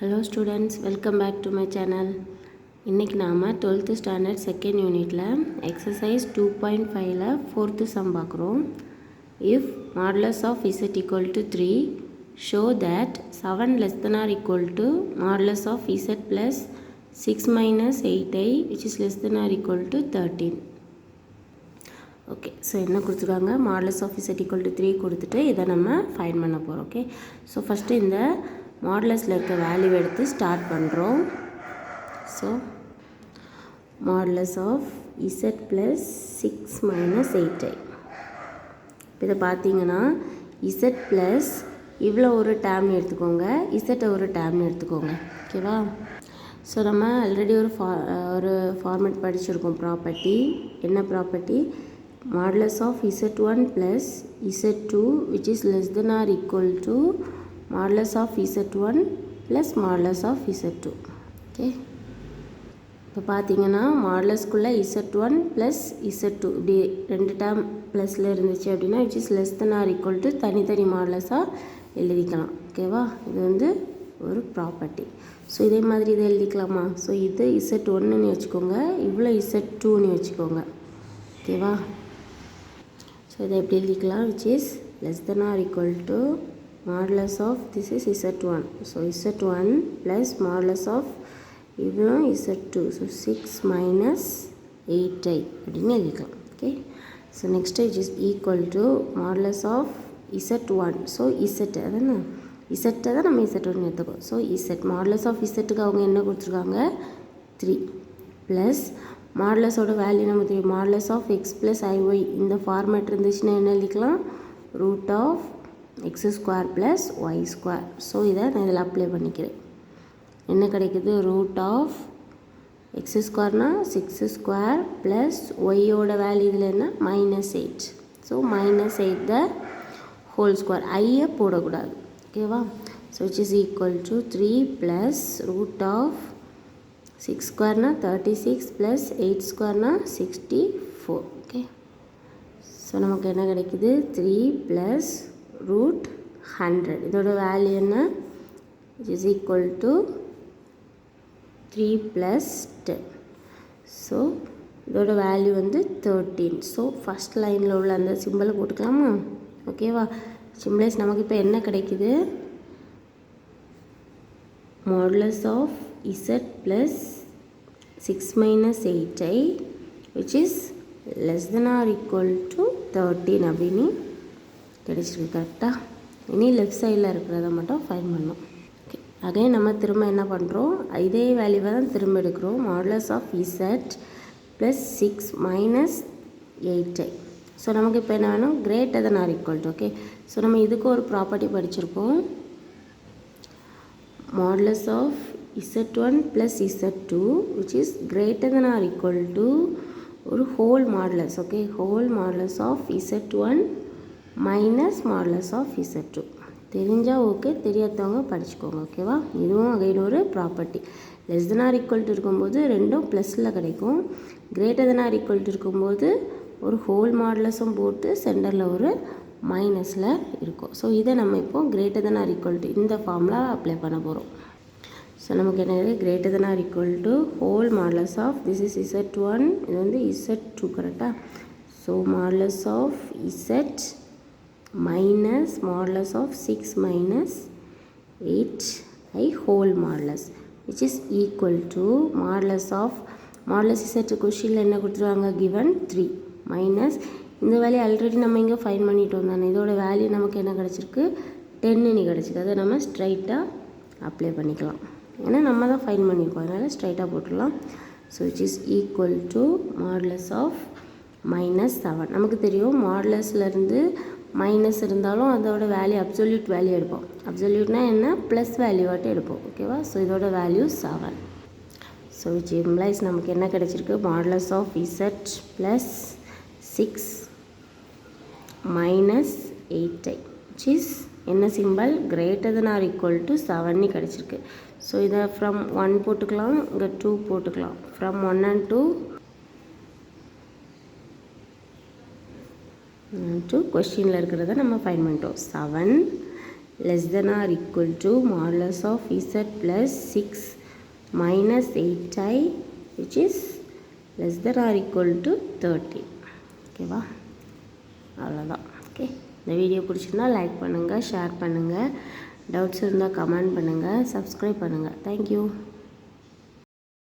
Hello students, welcome back to my channel. இன்னைக்கு நாம 12th standard second unitல exercise 2.5ல 4th sum பார்க்குறோம். If modulus of z equal to 3, show that 7 less than or equal to modulus of z plus 6 minus 8i which is less than or equal to 13. Okay, so என்ன கொடுத்துருக்காங்க, modulus of z equal to 3 கொடுத்துட்டு இதை நம்ம find பண்ண போகிறோம். Okay, so first இந்த மாடுலஸில் இருக்க value எடுத்து ஸ்டார்ட் பண்ணுறோம். So modulus of z plus 6 minus 8i. இதை பார்த்தீங்கன்னா இசட் ப்ளஸ் இவ்வளோ ஒரு டேம்னு எடுத்துக்கோங்க, இசட்டை ஒரு டேம்னு எடுத்துக்கோங்க. ஓகேவா? ஸோ நம்ம ஆல்ரெடி ஒரு ஃபார்மேட் படிச்சிருக்கோம் ப்ராப்பர்ட்டி. என்ன property? Modulus of z1 plus z2 which is less than or equal to modulus of z1 plus modulus of z2. Okay, இப்போ பார்த்தீங்கன்னா மாடுலஸ்குள்ளே z1 ப்ளஸ் z2 இப்படி ரெண்டு டேர்ம் ப்ளஸில் இருந்துச்சு அப்படின்னா which is less than or equal to தனித்தனி மாடுலஸாக எழுதிக்கலாம். ஓகேவா? இது வந்து ஒரு ப்ராப்பர்ட்டி. ஸோ இதே மாதிரி இதை எழுதிக்கலாமா? ஸோ இது z1ன்னு வச்சுக்கோங்க, இவ்வளோ z2ன்னு வச்சுக்கோங்க. ஓகேவா? ஸோ இதை எப்படி எழுதிக்கலாம்? which is less than or equal to modulus of this is z1. So z1 plus modulus of இவ்வளோ z2. So 6 minus 8i அப்படின்னு எழுதிக்கலாம். Okay, so next it is equal to modulus of z1. So z அதானே, இசட்டை தான் நம்ம z1 எடுத்துக்கோம். So z modulus of இசட்டுக்கு அவங்க என்ன கொடுத்துருக்காங்க? 3 ப்ளஸ் மாடுலஸோட வேல்யூ நம்ம தெரியும், modulus of x plus i y. இந்த ஃபார்மேட் இருந்துச்சுன்னா என்ன எழுதிக்கலாம்? Root of x square plus y square. So இதை நான் இதில் அப்ளை பண்ணிக்கிறேன். என்ன கிடைக்குது? ரூட் ஆஃப் எக்ஸ் ஸ்கொயர்னா 6 ஸ்கொயர் ப்ளஸ் ஒய்யோட வேல்யூ இதில் என்ன? -8. So -8 the whole square. ஐயை போடக்கூடாது. ஓகேவா? So which is equal to 3 plus root of 6 ஸ்கொயர்னா 36 ப்ளஸ் 8 ஸ்கொயர்னா 64. ஓகே, ஸோ நமக்கு என்ன கிடைக்குது? 3 ப்ளஸ் ரூட் 100. இதோட வேல்யூ என்ன? It is equal to 3 plus 10. So இதோட வேல்யூ வந்து 13. ஸோ ஃபஸ்ட் லைனில் உள்ள அந்த சிம்பிளை போட்டுக்கலாமா? ஓகேவா? சிம்பிளைஸ் நமக்கு இப்போ என்ன கிடைக்குது? Modulus of z plus 6 minus 8i which is less than or equal to 13 அப்படின்னு கிடைச்சிருக்கு. கரெக்டாக? இனி லெஃப்ட் சைடில் இருக்கிறத மட்டும் ஃபைன் பண்ணோம். ஓகே, அதே நம்ம திரும்ப என்ன பண்ணுறோம்? இதே வேல்யூவை தான் திரும்ப எடுக்கிறோம். Modulus of z plus 6 minus 8i. So நமக்கு இப்போ என்ன வேணும்? Greater than or equal to. Okay, so நம்ம இதுக்கு ஒரு ப்ராப்பர்ட்டி படிச்சிருக்கோம். Modulus of z1 plus z2 which is greater than or equal to ஒரு whole modulus. Okay, whole modulus of z1 minus modulus of z2. தெரிஞ்சால் okay, தெரியாதவங்க படிச்சுக்கோங்க. ஓகேவா? இதுவும் அகைன் ஒரு property. Less than or equal to இருக்கும்போது ரெண்டும் ப்ளஸில் கிடைக்கும். Greater than or equal to இருக்கும்போது ஒரு ஹோல் மாடுலஸும் போட்டு சென்டரில் ஒரு மைனஸில் இருக்கும். ஸோ இதை நம்ம இப்போ greater than or equal to இந்த ஃபார்முலா அப்ளை பண்ண போகிறோம். ஸோ நமக்கு என்ன? Greater than or equal to whole modulus of this is z1, இது வந்து z2. கரெக்டாக? So modulus of z minus modulus of 6 minus 8i whole modulus which is equal to modulus of modulus z கொஷினில் என்ன கொடுத்துருவாங்க? given 3 minus இந்த value already நம்ம இங்கே fine பண்ணிட்டோம் தானே. இதோட வேல்யூ நமக்கு என்ன கிடச்சிருக்கு? 10ன்னு கிடச்சிருக்கு. அதை நம்ம ஸ்ட்ரைட்டாக அப்ளை பண்ணிக்கலாம். ஏன்னா நம்ம தான் ஃபைன் பண்ணியிருக்கோம், அதனால் ஸ்ட்ரைட்டாக போட்டுடலாம். So which is equal to modulus of -7. நமக்கு தெரியும் மாடுலஸ்லேருந்து மைனஸ் இருந்தாலும் அதோட வேல்யூ அப்சல்யூட் வேல்யூ எடுப்போம். அப்சல்யூட்னால் என்ன? ப்ளஸ் வேல்யூவாட்டு எடுப்போம். ஓகேவா? ஸோ இதோட வேல்யூ 7. ஸோ விச் இம்ப்ளைஸ் நமக்கு என்ன கிடச்சிருக்கு? Modulus of z plus 6 minus 8i which is என்ன simple? Greater than or equal to 7ன்னு கிடச்சிருக்கு. ஸோ இதை ஃப்ரம் 1 போட்டுக்கலாம், இங்கே 2 போட்டுக்கலாம். ஃப்ரம் 1 and 2 கொஸ்டினில் இருக்கிறத நம்ம ஃபைன் பண்ணிட்டோம். 7 less than or equal to modulus of z plus 6 minus 8i which is less than or equal to 30. ஓகேவா, அவ்வளோதான். ஓகே, இந்த வீடியோ பிடிச்சிருந்தா லைக் பண்ணுங்கள், ஷேர் பண்ணுங்கள், டவுட்ஸ் இருந்தால் கமெண்ட் பண்ணுங்கள், சப்ஸ்கிரைப் பண்ணுங்கள். தேங்க்யூ.